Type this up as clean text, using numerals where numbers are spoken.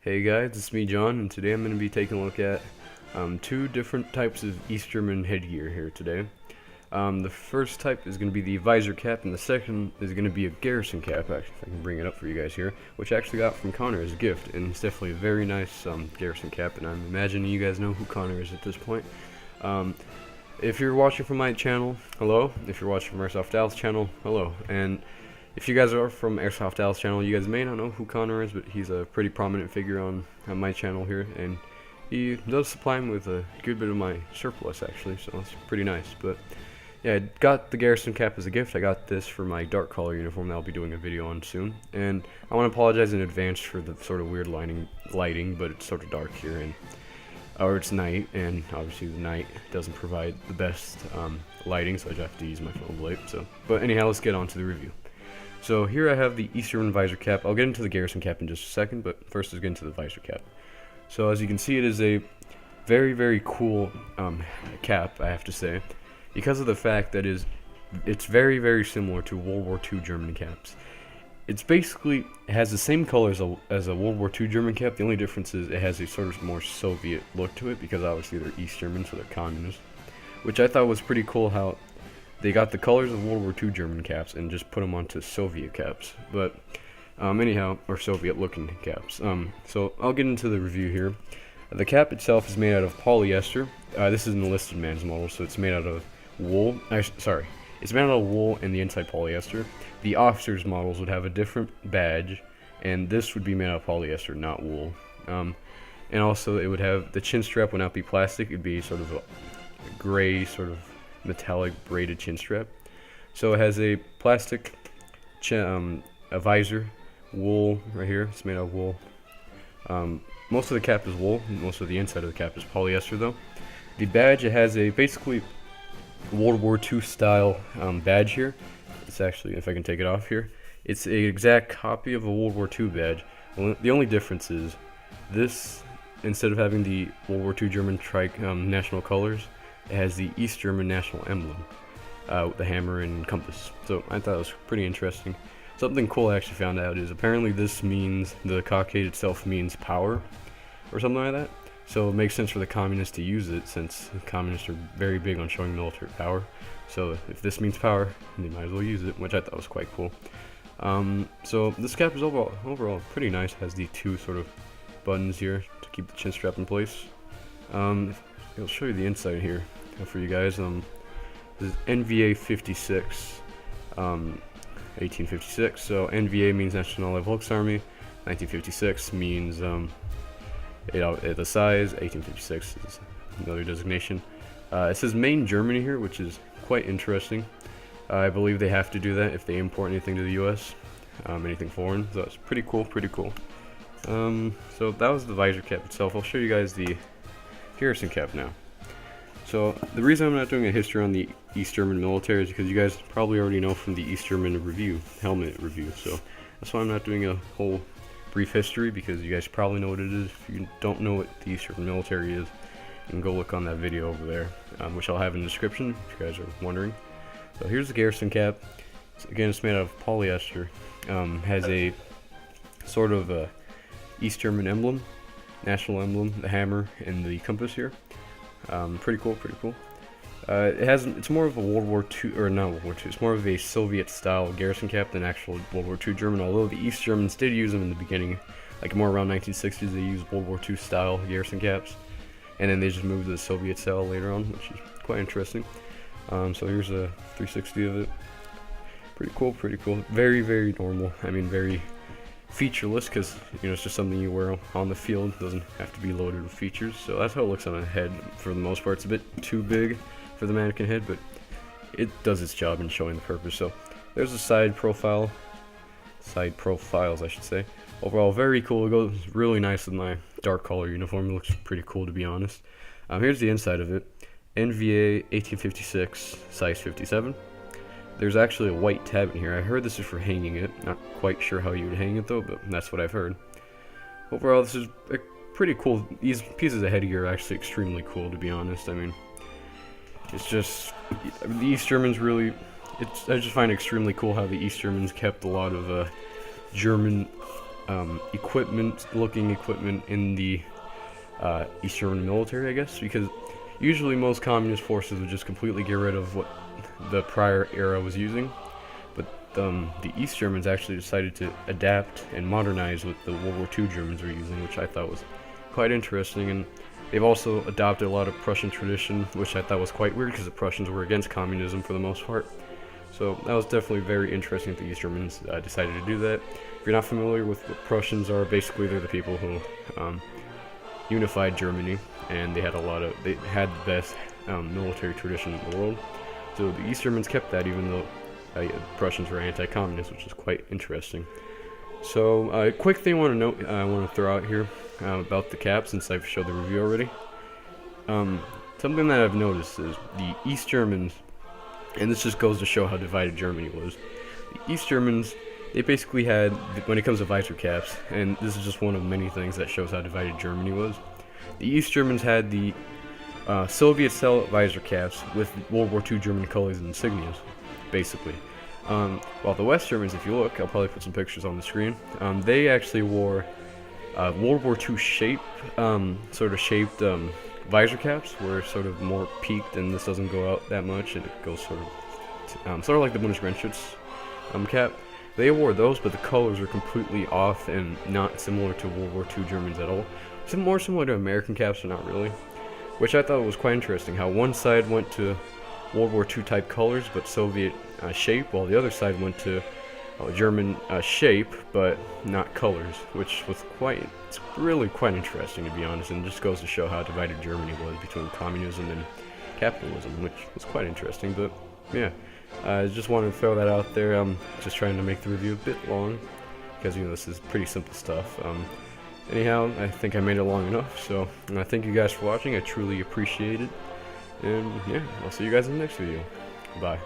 Hey guys, it's me John, and today I'm going to be taking a look at two different types of East German headgear here today. The first type is going to be the Visor cap, and the second is going to be a Garrison cap, actually, if I can bring it up for you guys here, which I actually got from Connor as a gift, and it's definitely a very nice Garrison cap, and I'm imagining you guys know who Connor is at this point. If you're watching from my channel, hello. If you're watching from Airsoft Dallas channel, hello. And if you guys are from Airsoft Dallas channel, you guys may not know who Connor is, but he's a pretty prominent figure on my channel here, and he does supply me with a good bit of my surplus, actually, so it's pretty nice. But yeah, I got the Garrison cap as a gift. I got this for my dark color uniform that I'll be doing a video on soon, and I want to apologize in advance for the sort of weird lighting, but it's sort of dark here, and or it's night, and obviously the night doesn't provide the best lighting, so I just have to use my phone light. But anyhow, let's get on to the review. So here I have the East German Visor cap. I'll get into the Garrison cap in just a second, but first let's get into the Visor cap. So as you can see, it is a very, very cool cap, I have to say, because of the fact that it's very, very similar to World War II German caps. It's basically, it has the same colors as a World War II German cap. The only difference is it has a sort of more Soviet look to it, because obviously they're East German, so they're communist, which I thought was pretty cool how they got the colors of World War II German caps and just put them onto Soviet caps, but anyhow, or Soviet-looking caps. So I'll get into the review here. The cap itself is made out of polyester. This is an enlisted man's model, so it's made out of wool. It's made out of wool and the inside polyester. The officers' models would have a different badge, and this would be made out of polyester, not wool. And also, it would have the chin strap would not be plastic; it'd be sort of a gray, sort of metallic braided chin strap. So it has a plastic a visor, wool right here. It's made out of wool. Most of the cap is wool. Most of the inside of the cap is polyester, though. The badge, it has a basically World War II style badge here. It's actually, if I can take it off here, it's an exact copy of a World War II badge. Well, the only difference is this, instead of having the World War II German national colors, it has the East German national emblem, with the hammer and compass. So I thought it was pretty interesting. Something cool I actually found out is apparently this means, the cockade itself means power, or something like that. So it makes sense for the communists to use it, since the communists are very big on showing military power. So if this means power, they might as well use it, which I thought was quite cool. So this cap is overall pretty nice. It has the two sort of buttons here to keep the chin strap in place. I'll show you the inside here for you guys. This is NVA 56, 1856. So NVA means National Volksarmee. 1956 means the size. 1856 is another designation. It says Main Germany here, which is quite interesting. I believe they have to do that if they import anything to the U.S., anything foreign. So it's pretty cool, So that was the visor cap itself. I'll show you guys the Garrison cap now. So the reason I'm not doing a history on the East German military is because you guys probably already know from the East German helmet review. So that's why I'm not doing a whole brief history, because you guys probably know what it is. If you don't know what the East German military is, you can go look on that video over there, which I'll have in the description if you guys are wondering. So here's the Garrison cap. Again, it's made out of polyester. Has a sort of a East German emblem, national emblem, the hammer and the compass here. Pretty cool. It's more of a World War II, or not World War II, it's more of a Soviet style Garrison cap than actual World War II German, although the East Germans did use them in the beginning, like more around 1960s. They used World War II style Garrison caps, and then they just moved to the Soviet style later on, which is quite interesting. So here's a 360 of it. Pretty cool. Very, very normal. I mean, very featureless, because it's just something you wear on the field. It doesn't have to be loaded with features. So that's how it looks on a head. For the most part, it's a bit too big for the mannequin head, but it does its job in showing the purpose. So there's a side profiles, I should say. Overall, very cool. It goes really nice with my dark color uniform. It looks pretty cool, to be honest. Here's the inside of it. NVA 1856, size 57. There's actually a white tab in here. I heard this is for hanging it. Not quite sure how you would hang it though, but that's what I've heard. Overall, this is a pretty cool. These pieces of headgear are actually extremely cool, to be honest. I mean, it's just the East Germans really. I just find it extremely cool how the East Germans kept a lot of German looking equipment in the East German military, I guess, because usually most communist forces would just completely get rid of what the prior era was using, but the East Germans actually decided to adapt and modernize what the World War II Germans were using, which I thought was quite interesting. And they've also adopted a lot of Prussian tradition, which I thought was quite weird because the Prussians were against communism for the most part. So that was definitely very interesting that the East Germans decided to do that. If you're not familiar with what Prussians are, basically they're the people who unified Germany, and they had the best military tradition in the world. So the East Germans kept that, even though Prussians were anti-communist, which is quite interesting. So a quick thing I want to throw out here about the cap, since I've showed the review already. Something that I've noticed is the East Germans, and this just goes to show how divided Germany was. The East Germans, they basically had, when it comes to visor caps, and this is just one of many things that shows how divided Germany was. The East Germans had the Soviet-style visor caps with World War II German colors and insignias, basically. While the West Germans, if you look, I'll probably put some pictures on the screen, they actually wore World War II sort of shaped visor caps, were sort of more peaked, and this doesn't go out that much, and it goes sort of like the Bundesgrenzschutz cap. They wore those, but the colors were completely off and not similar to World War II Germans at all. More similar to American caps, but not really. Which I thought was quite interesting, how one side went to World War II type colors, but Soviet shape, while the other side went to German shape, but not colors, which was it's really quite interesting, to be honest, and just goes to show how divided Germany was between communism and capitalism, which was quite interesting. But yeah, I just wanted to throw that out there. I'm just trying to make the review a bit long, because this is pretty simple stuff. Anyhow, I think I made it long enough, so thank you guys for watching. I truly appreciate it, and yeah, I'll see you guys in the next video. Bye.